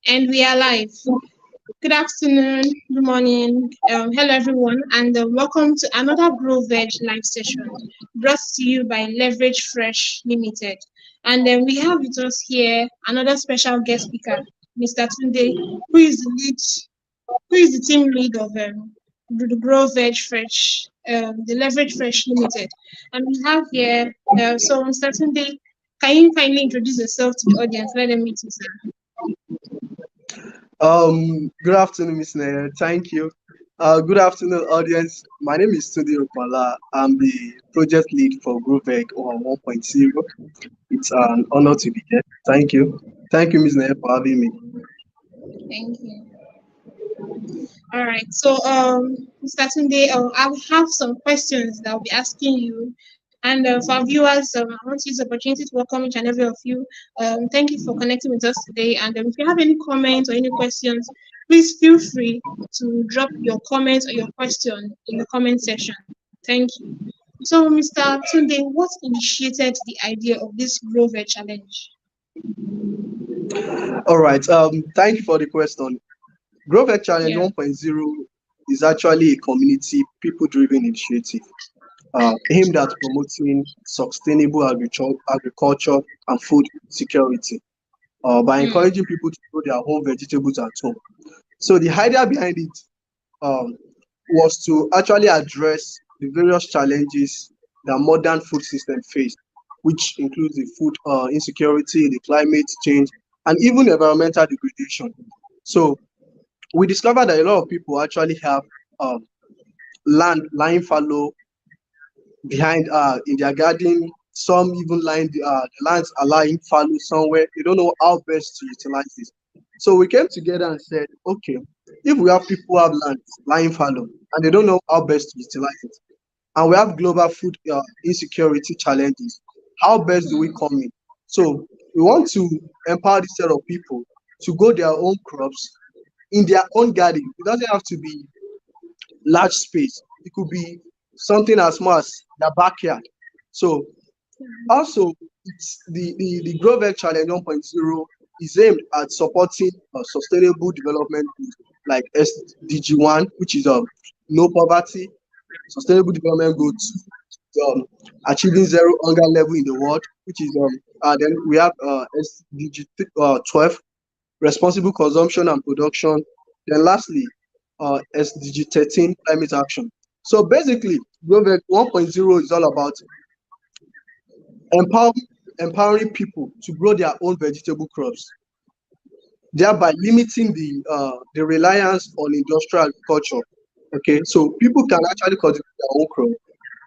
And we are live. Good afternoon, good morning, hello everyone, and welcome to another GrowVeg live session brought to you by Leverage Fresh Limited. And then we have with us here another special guest speaker, Mr. Tunde, who is the lead, who is the team lead of the GrowVeg Fresh, the Leverage Fresh Limited. And we have here, so Mr. Tunde, can you kindly introduce yourself to the audience? Let them meet you, sir. Good afternoon, Miss Nair. Thank you. Good afternoon, audience. My name is Tunde Okunola. I'm the project lead for GrowVeg on 1.0. It's an honor to be here. Thank you. Thank you, Miss Nair, for having me. Thank you. All right. So, Mr. Tunde, I will have some questions that I'll be asking you. And for our viewers, I want to use the opportunity to welcome each and every of you. Thank you for connecting with us today. And if you have any comments or any questions, please feel free to drop your comments or your question in the comment section. Thank you. So, Mr. Tunde, what initiated the idea of this Grover challenge? All right. Thank you for the question. GrowVeg Challenge Yeah. 1.0 is actually a community, people-driven initiative aimed at promoting sustainable agriculture and food security by Hmm. encouraging people to grow their own vegetables at home. So the idea behind it um, was to actually address the various challenges that modern food system face, which includes the food insecurity, the climate change, and even environmental degradation. So we discovered that a lot of people actually have um, land lying fallow behind in their garden. Some even the lands are lying fallow somewhere. They don't know how best to utilize this. So we came together and said, okay, if we have people who have land lying fallow and they don't know how best to utilize it, and we have global food insecurity challenges, how best do we Hmm. come in? So we want to empower this set of people to grow their own crops in their own garden. It doesn't have to be large space. It could be something as small as their backyard. So also, it's the GrowVeg Challenge 1.0 is aimed at supporting sustainable development goals like SDG 1, which is no poverty, sustainable development goal 2, achieving zero hunger level in the world, which is then we have SDG 12, responsible consumption and production. Then lastly, SDG 13, climate action. So basically, GrowVeg 1.0 is all about empower, empowering people to grow their own vegetable crops, thereby limiting the reliance on industrial agriculture. Okay, so people can actually cultivate their own crop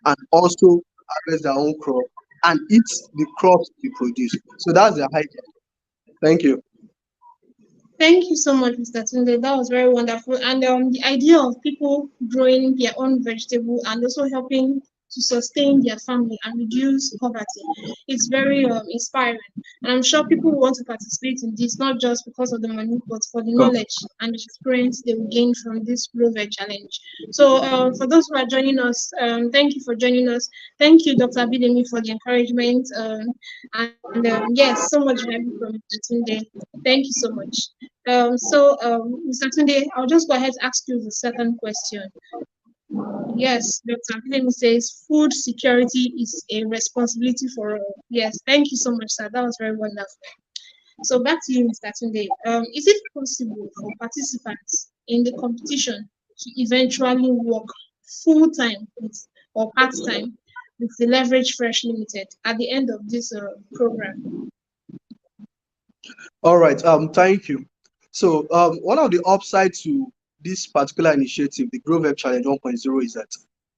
and also harvest their own crop and eat the crops they produce. So that's the idea. Thank you. Thank you so much, Mr. Tunde. That was very wonderful. And the idea of people growing their own vegetable and also helping to sustain their family and reduce poverty, it's very inspiring. And I'm sure people will want to participate in this, not just because of the money, but for the Go. knowledge and the experience they will gain from this GrowVeg challenge. So for those who are joining us, thank you for joining us. Thank you, Dr. Bidemi, for the encouragement. And yes, so much value from Mr. Tunde. Thank you so much. Mr. Tunde, I'll just go ahead and ask you the second question. Yes, Dr. Bidemi says food security is a responsibility for all. Yes, thank you so much, sir. That was very wonderful. So back to you, Mr. Tunde. Is it possible for participants in the competition to eventually work full time with or part time with the Leverage Fresh Limited at the end of this program? All right. Thank you. So one of the upsides to this particular initiative, the GrowVeg Challenge 1.0, is that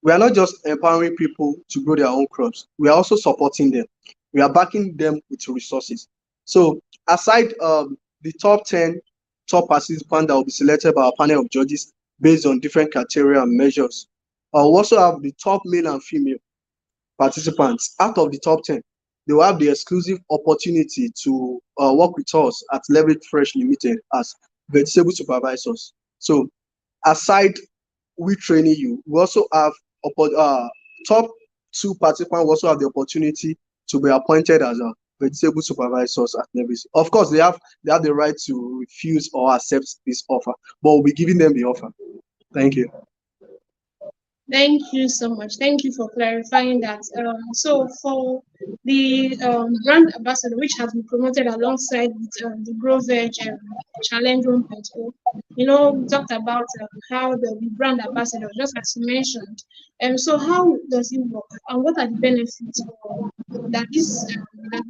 we are not just empowering people to grow their own crops. We are also supporting them. We are backing them with resources. So aside the top 10 top participants that will be selected by a panel of judges based on different criteria and measures, we also have the top male and female participants. Out of the top 10, they will have the exclusive opportunity to work with us at Leverage Fresh Limited as vegetable supervisors. So aside we training you, we also have top two participants will also have the opportunity to be appointed as vegetable supervisors at every. Of course, they have the right to refuse or accept this offer, but we'll be giving them the offer. Thank you. Thank you so much. Thank you for clarifying that. So for the brand ambassador, which has been promoted alongside with the GrowVeg Challenge 1.0, we talked about how the brand ambassador, just as you mentioned. So how does it work, and what are the benefits for that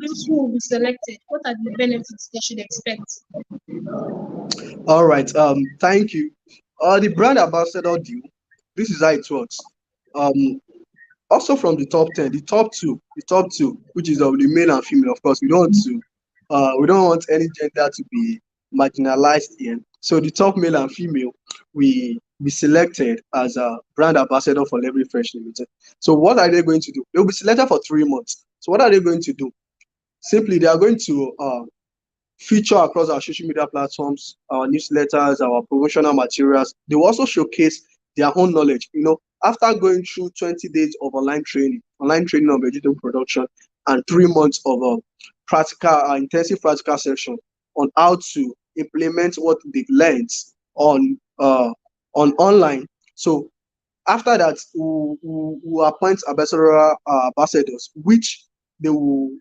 those who will be selected? What are the benefits they should expect? All right. Thank you. The brand ambassador deal. This is how it works. Um, Also from the top 10, the top two, which is of the male and female. Of course, we don't want any gender to be marginalized here. So the top male and female, we be selected as a brand ambassador for Leverage Fresh Limited. So what are they going to do? They'll be selected for 3 months. So what are they going to do? Simply, they are going to feature across our social media platforms, our newsletters, our promotional materials. They will also showcase their own knowledge. After going through 20 days of online training on vegetable production, and 3 months of intensive practical session on how to implement what they've learned on online. So after that, we'll appoint ambassadors, which they will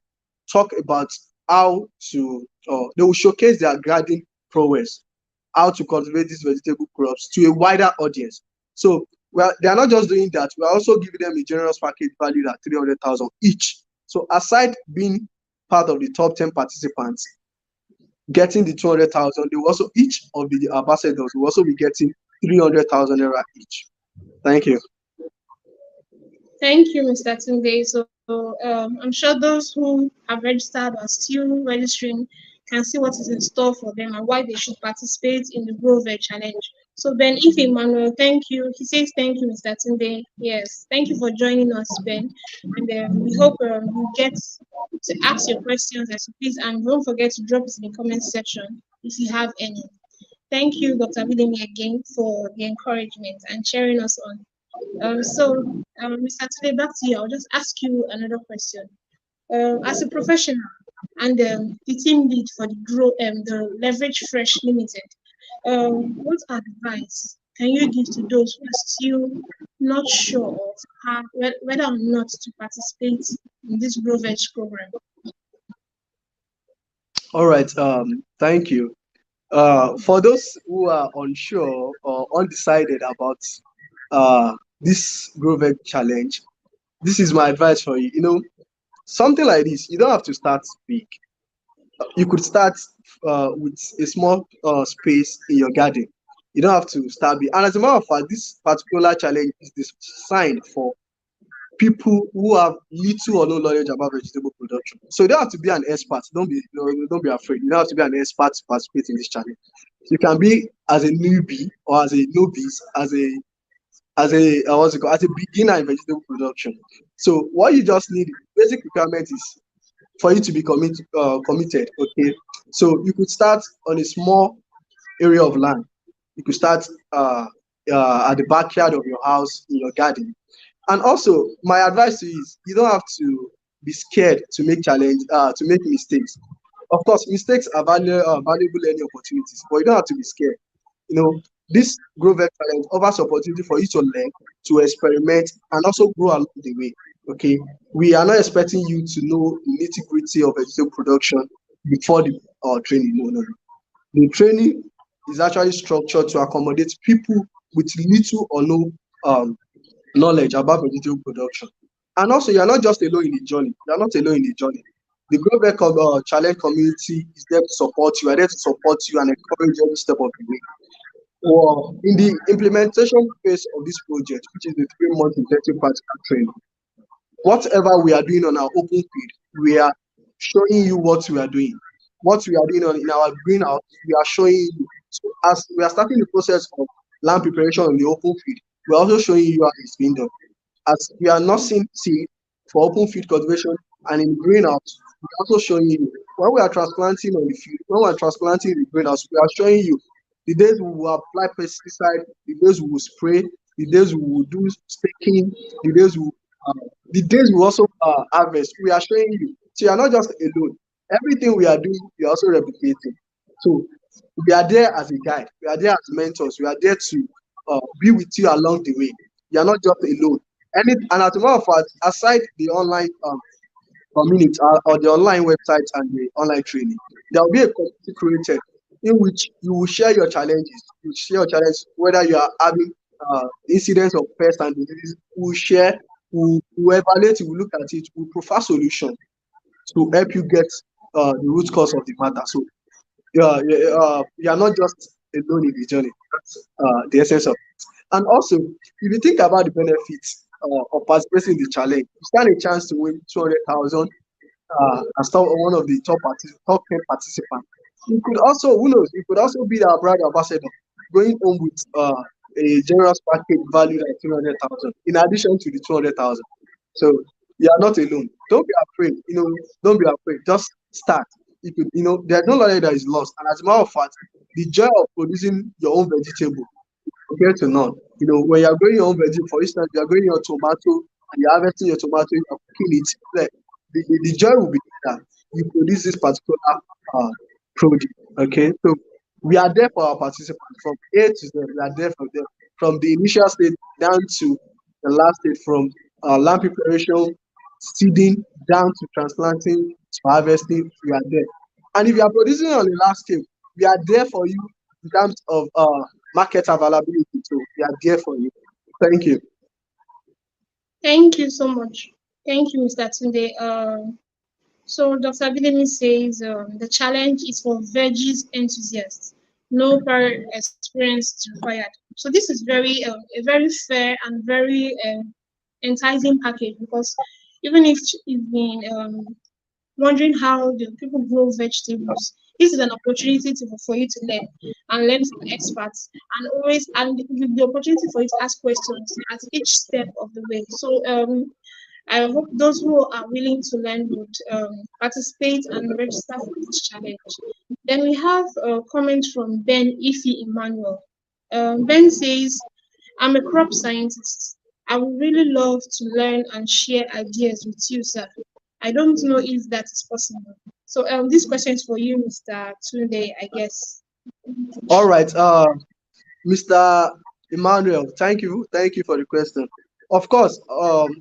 talk about how to, they will showcase their garden prowess, how to cultivate these vegetable crops to a wider audience. So they are not just doing that, we are also giving them a generous package valued at 300,000 each. So aside being part of the top 10 participants, getting the 200,000, they will also, each of the ambassadors will also be getting 300,000 naira each. Thank you. Thank you, Mr. Tunde. So I'm sure those who have registered or still registering can see what is in store for them and why they should participate in the GrowVeg challenge. So Ben, if Emmanuel, thank you. He says thank you, Mr. Tunde. Yes, thank you for joining us, Ben. And we hope you get to ask your questions as you please, and don't forget to drop it in the comment section if you have any. Thank you, Dr. Bidemi, again for the encouragement and cheering us on. Mr. Tunde, back to you. I'll just ask you another question. As a professional and the team lead for the Leverage Fresh Limited, what advice can you give to those who are still not sure of whether or not to participate in this GrowVeg program? All right. Thank you. For those who are unsure or undecided about this GrowVeg challenge, this is my advice for you. Something like this, you don't have to start big. You could start with a small space in your garden. You don't have to start big. And as a matter of fact, this particular challenge is designed for people who have little or no knowledge about vegetable production. So you don't have to be an expert. Don't be afraid. You don't have to be an expert to participate in this challenge. You can be as a newbie or as a novice, as a beginner in vegetable production. So what you just need, basic requirement is for you to be committed. Okay, so you could start on a small area of land. You could start at the backyard of your house, in your garden. And also, my advice to you is you don't have to be scared to make mistakes. Of course, mistakes are valuable learning opportunities, but you don't have to be scared. This GrowVeg challenge offers opportunity for you to learn, to experiment, and also grow along the way. Okay, we are not expecting you to know the nitty-gritty of vegetable production before the training. No, no, no. The training is actually structured to accommodate people with little or no knowledge about vegetable production. And also, you are not just alone in the journey. You are not alone in the journey. The GrowVeg Challenge community is there to support you. Are there to support you and encourage every step of the way. Well, in the implementation phase of this project, which is the 3 month intensive practical training, whatever we are doing on our open field, we are showing you what we are doing. What we are doing in our greenhouse, we are showing you. So as we are starting the process of land preparation on the open field, we are also showing you how it's being done. As we are nursing seed for open field cultivation and in greenhouse, we are also showing you. When we are transplanting on the field, when we are transplanting in the greenhouse, we are showing you the days we will apply pesticide, the days we will spray, the days we will do staking, the days we also harvest. We are showing you. So you are not just alone. Everything we are doing, we are also replicating. So we are there as a guide. We are there as mentors. We are there to be with you along the way. You are not just alone. And as a matter of fact, aside the online community or the online websites and the online training, there will be a community created in which you will share your challenges. You share your challenges, whether you are having incidents of pests and diseases. We will share, we will evaluate, we will look at it, we will provide solutions to help you get the root cause of the matter. So you are not just alone in the journey. That's the essence of it. And also, if you think about the benefits of participating in the challenge, you stand a chance to win 200,000 as one of the top 10 participants. You could also, who knows, you could also be our brand ambassador, going home with a generous package valued at 200,000 in addition to the 200,000. So you are not alone. Don't be afraid. Don't be afraid. Just start. There's no knowledge that is lost. And as a matter of fact, the joy of producing your own vegetable compared to none. When you're growing your own vegetable, for instance, you're growing your tomato and you're harvesting your tomato, you're cooking it. Like, the joy will be that you produce this particular uh, produce. Okay, so we are there for our participants from A to Z. We are there for them from the initial stage down to the last stage, from land preparation, seeding, down to transplanting to harvesting. We are there. And if you are producing on a large scale, we are there for you in terms of market availability. So we are there for you. Thank you. Thank you so much. Thank you, Mr. Tunde. So Dr. Bidemi says the challenge is for veggies enthusiasts. No prior experience is required. So this is a very fair and very enticing package, because even if you've been wondering how the people grow vegetables, this is an opportunity for you to learn from experts, and always and with the opportunity for you to ask questions at each step of the way. So I hope those who are willing to learn would participate and register for this challenge. Then we have a comment from Ben Ifi Emmanuel. Ben says, I'm a crop scientist. I would really love to learn and share ideas with you, sir. I don't know if that is possible. So this question is for you, Mr. Tunde, I guess. All right. Mr. Emmanuel, thank you for the question. Of course,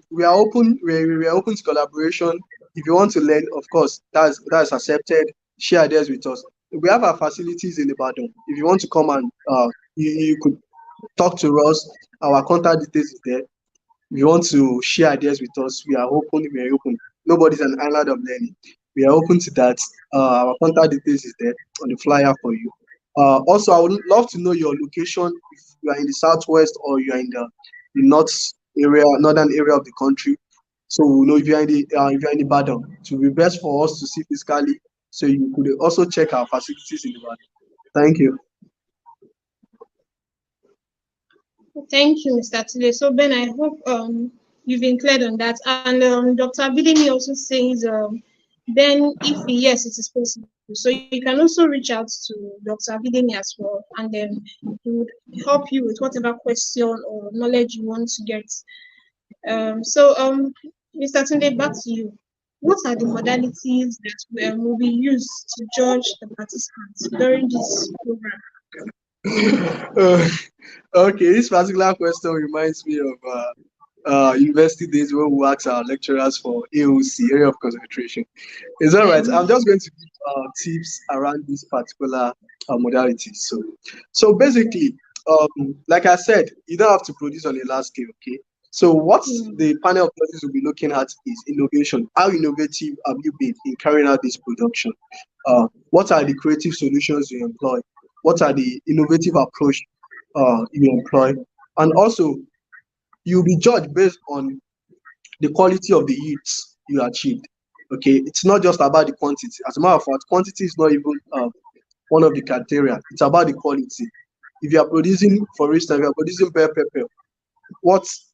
we are open. We are open to collaboration. If you want to learn, of course, that's accepted. Share ideas with us. We have our facilities in Ibadan. If you want to come and you could talk to us. Our contact details is there. If you want to share ideas with us, we are open. We are open. Nobody's an island of learning. We are open to that. Our contact details is there on the flyer for you. Also, I would love to know your location. If you are in the southwest or you are in the northern area of the country. So we know if you are in Ibadan, it will be best for us to see physically. So you could also check our facilities in Ibadan. Thank you. Thank you, Mr. Tunde. So Ben, I hope you've been cleared on that. And Dr. Bidemi also says, then if yes, it is possible. So you can also reach out to Dr. Bidemi as well, and then he would help you with whatever question or knowledge you want to get. Mr. Tunde, back to you. What are the modalities that will be used to judge the participants during this program? Okay, this particular question reminds me of university days when we ask our lecturers for AOC, area of concentration. Is that right? I'm just going to give tips around this particular modality. So basically, like I said, you don't have to produce on a large scale. Okay. So what the panel of judges will be looking at is innovation. How innovative have you been in carrying out this production? What are the creative solutions you employ? What are the innovative approach you employ? And also, you'll be judged based on the quality of the yields you achieved. Okay, it's not just about the quantity. As a matter of fact, quantity is not even one of the criteria. It's about the quality. If you are producing, for instance, if you are producing bell pepper, what's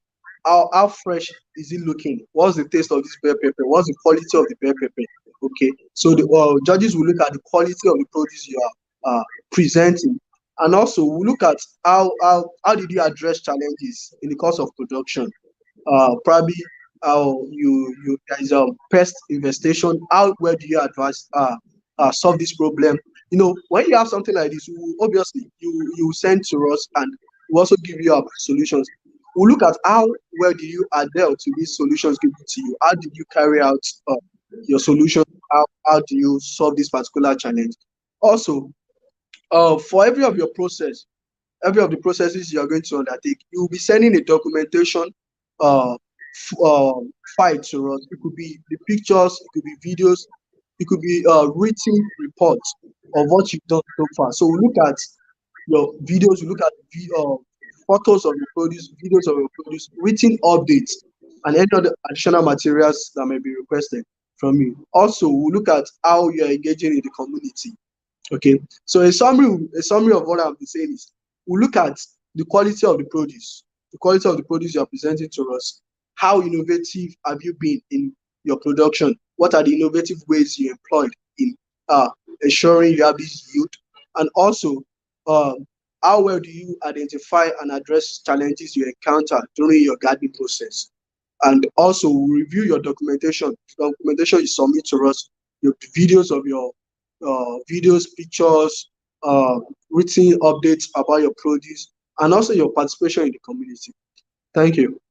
how fresh is it looking? What's the taste of this bell pepper? What's the quality of the bell pepper? Okay, so the judges will look at the quality of the produce you are presenting, and also we'll look at how did you address challenges in the course of production. Probably how you there is a pest infestation. How well do you advise solve this problem? When you have something like this, obviously you send to us, and we also give you our solutions. We look at how well do you adhere to these solutions given to you. How did you carry out your solution? How do you solve this particular challenge? Also, for every of the processes you are going to undertake, you will be sending a documentation uh, file to us. It could be the pictures, it could be videos, it could be written reports of what you've done so far. So we look at your videos, we look at photos of your produce, videos of your produce, written updates, and any other additional materials that may be requested from you. Also, we look at how you are engaging in the community. Okay, so a summary of what I've been saying is, we look at the quality of the produce you are presenting to us. How innovative have you been in your production? What are the innovative ways you employed in uh, ensuring you have this yield? And also, um, how well do you identify and address challenges you encounter during your gardening process? And also, we review your documentation you submit to us, your videos of your videos, pictures, written updates about your produce, and also your participation in the community. Thank you.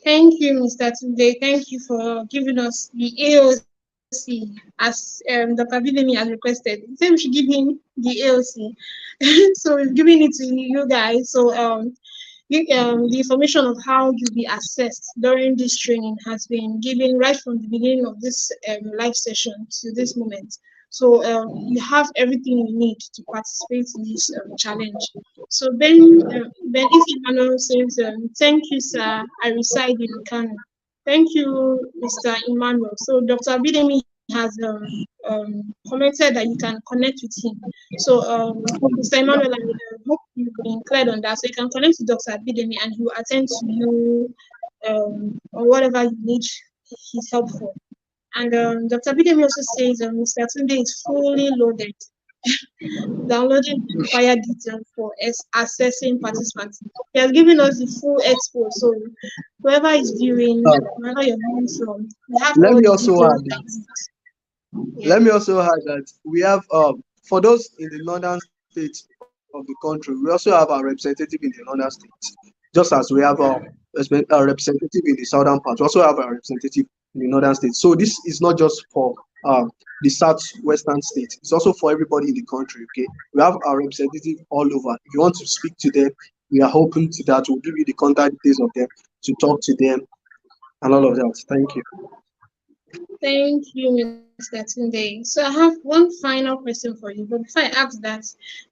Thank you, Mr. Tunde. Thank you for giving us the AOC as Dr. Bidemi has requested. He said we should give him the AOC. So we've given it to you guys. So the information of how you'll be assessed during this training has been given right from the beginning of this live session to this moment. So you have everything you need to participate in this challenge. So Ben If Emmanuel says, thank you, sir. I reside in Kano. Thank you, Mr. Emmanuel. So Dr. Bidemi has commented that you can connect with him. So Mr. Emmanuel, I hope you've been cleared on that. So you can connect with Dr. Bidemi and he will attend to you on whatever you need his help for. And Dr. Bidemi also says Mr. Tunde is fully loaded, downloading the required details for assessing participants. He has given us the full expo. So whoever is viewing, Uh, wherever you're viewing from, we have let all me the also details add that that. you need. Yeah. Let me also add that we have for those in the northern states of the country, we also have our representative in the northern states, just as we have our representative in the southern part. We also have our representative in the northern states. So this is not just for the southwestern states; it's also for everybody in the country. Okay, we have our representative all over. If you want to speak to them, we are open to that. We'll give you the contact details of them to talk to them and all of that. Thank you. Thank you, Mr. Tunde. So I have one final question for you. But before I ask that,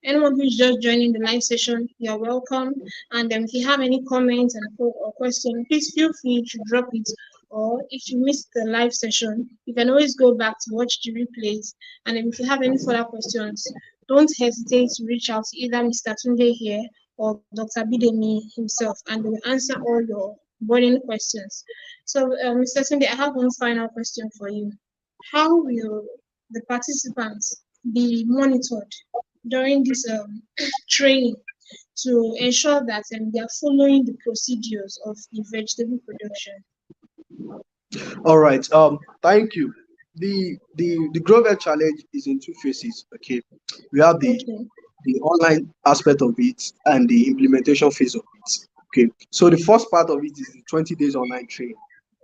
anyone who's just joining the live session, you're welcome. And if you have any comments or question, please feel free to drop it. Or if you missed the live session, you can always go back to watch the replays. And if you have any further questions, don't hesitate to reach out to either Mr. Tunde here or Dr. Bidemi himself, and they will answer all your burning questions. So, Mr. Tunde, I have one final question for you. How will the participants be monitored during this training to ensure that they are following the procedures of the vegetable production? All right. Thank you. The GrowVeg challenge is in two phases. Okay, we have Okay. the online aspect of it and the implementation phase of it. Okay, so the first part of it is the 20 days online training,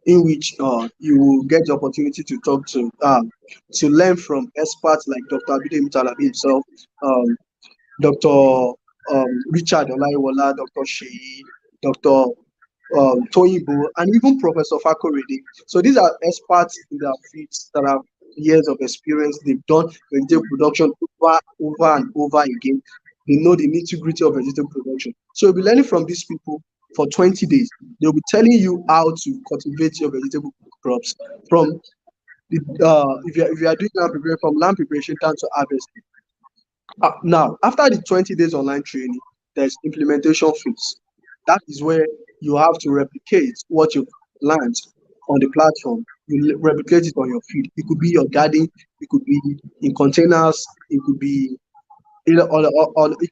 in which you will get the opportunity to talk to learn from experts like Dr. Abide Mutalabi himself, um, Dr. Richard Olaiwola, Dr. Sheyi, Dr. Toyibo, and even Professor Fakorede. So these are experts in their fields that have years of experience. They've done vegetable production over and over again. They know the nitty-gritty of vegetable production. So you'll be learning from these people for 20 days. They'll be telling you how to cultivate your vegetable crops from if you are doing land preparation, from land preparation down to harvesting. Now, after the 20 days online training, there's implementation phase. That is where you have to replicate what you've learned on the platform. You replicate it on your field. It could be your garden, it could be in containers, it could be it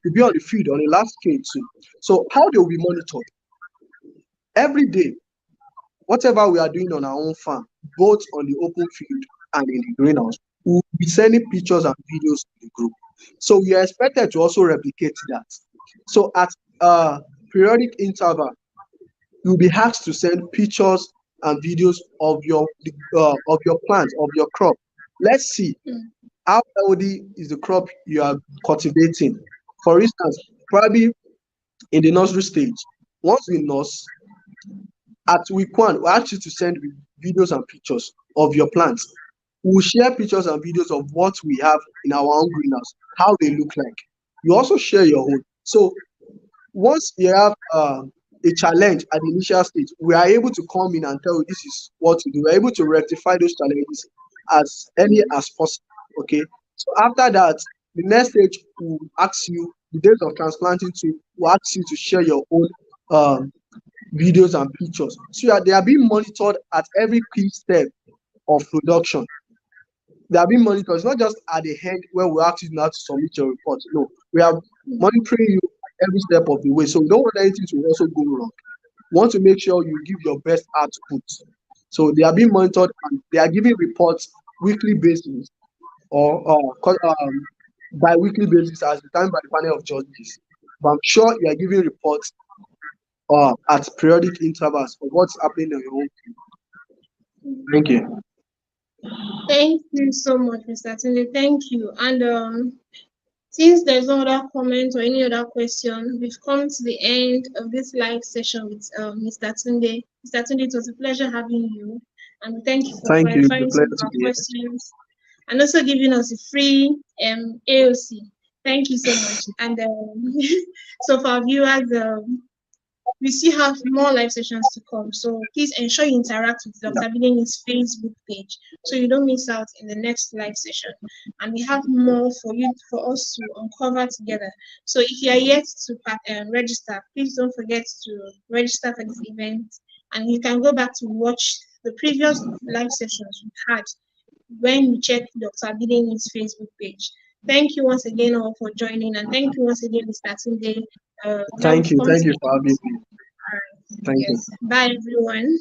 could be on the field on a large scale too. So how they will be monitored every day. whatever we are doing on our own farm, both on the open field and in the greenhouse, we'll be sending pictures and videos to the group. So we are expected to also replicate that. So at periodic interval, you'll be asked to send pictures and videos of your plant, of your crop. Let's see Mm. how healthy is the crop you are cultivating. For instance, probably in the nursery stage, once we nurse, at week one, we ask you to send videos and pictures of your plants. We'll share pictures and videos of what we have in our own greenhouse, how they look like. You also share your own. So once you have a challenge at the initial stage, we are able to come in and tell you this is what to do. We're able to rectify those challenges as early as possible. Okay. So after that, the next stage will ask you the days of transplanting to will ask you to share your own um, videos and pictures. So they are being monitored at every key step of production. They are being monitored. It's not just at the end where we ask you now to submit your report. No, we are monitoring you at every step of the way. So we don't want anything to also go wrong. We want to make sure you give your best output. So they are being monitored and they are giving reports weekly basis or bi-weekly basis as determined by the panel of judges. But I'm sure you are giving reports at periodic intervals of what's happening on your own field. Thank you. Thank you so much, Mr. Tunde. Thank you. And since there's no other comment or any other question, we've come to the end of this live session with Mr. Tunde. Mr. Tunde, it was a pleasure having you, and we thank you for Thank you. It's a clarifying some pleasure of to our be here. questions and also giving us a free AOC. Thank you so much. And so for our viewers, we still have more live sessions to come. So please ensure you interact with Dr. Bideni's Facebook page so you don't miss out in the next live session. And we have more for us to uncover together. So if you are yet to register, please don't forget to register for this event. And you can go back to watch the previous live sessions we had when you check Dr. Bideni's Facebook page. Thank you once again all for joining, and thank you once again, Mr. Tunde. Now we've Thank you. come to Thank you the for having end. me. All right. Thank you. Yes. Bye, everyone.